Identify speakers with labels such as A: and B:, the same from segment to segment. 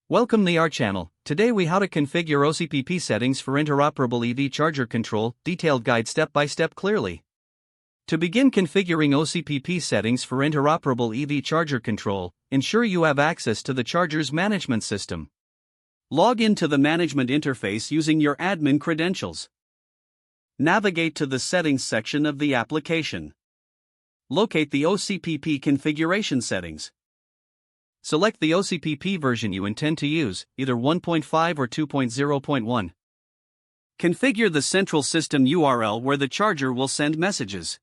A: Welcome to our channel. Today we how to configure OCPP settings for interoperable EV charger control, detailed guide step by step clearly. To begin configuring OCPP settings for interoperable EV charger control, ensure you have access to the charger's management system. Log into the management interface using your admin credentials. Navigate to the settings section of the application. Locate the OCPP configuration settings. Select the OCPP version you intend to use, either 1.5 or 2.0.1. Configure the central system URL where the charger will send messages.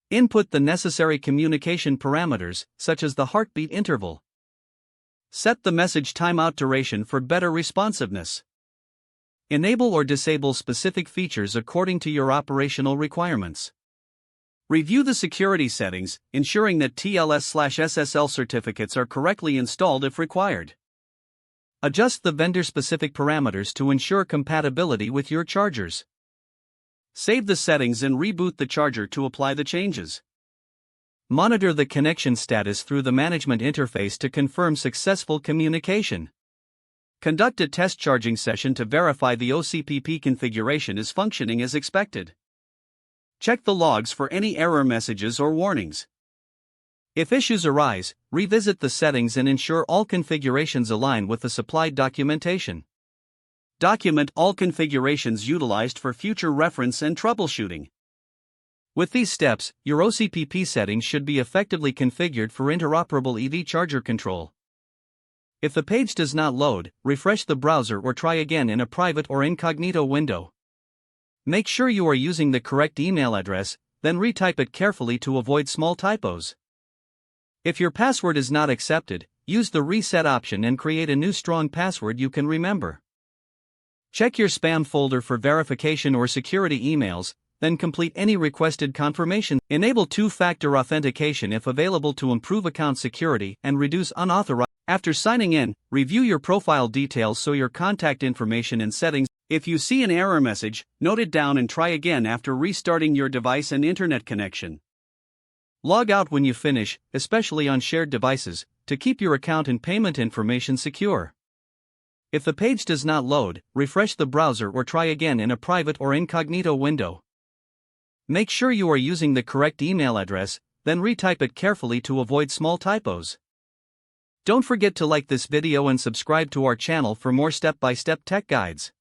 A: Input the necessary communication parameters, such as the heartbeat interval. Set the message timeout duration for better responsiveness. Enable or disable specific features according to your operational requirements. Review the security settings, ensuring that TLS/SSL certificates are correctly installed if required. Adjust the vendor-specific parameters to ensure compatibility with your chargers. Save the settings and reboot the charger to apply the changes. Monitor the connection status through the management interface to confirm successful communication. Conduct a test charging session to verify the OCPP configuration is functioning as expected. Check the logs for any error messages or warnings. If issues arise, revisit the settings and ensure all configurations align with the supplied documentation. Document all configurations utilized for future reference and troubleshooting. With these steps, your OCPP settings should be effectively configured for interoperable EV charger control. If the page does not load, refresh the browser or try again in a private or incognito window. Make sure you are using the correct email address, then retype it carefully to avoid small typos. If your password is not accepted, use the reset option and create a new strong password you can remember. Check your spam folder for verification or security emails, then complete any requested confirmation. Enable two-factor authentication if available to improve account security and reduce unauthorized. After signing in, review your profile details so your contact information and settings. If you see an error message, note it down and try again after restarting your device and internet connection. Log out when you finish, especially on shared devices, to keep your account and payment information secure. If the page does not load, refresh the browser or try again in a private or incognito window. Make sure you are using the correct email address, then retype it carefully to avoid small typos. Don't forget to like this video and subscribe to our channel for more step-by-step tech guides.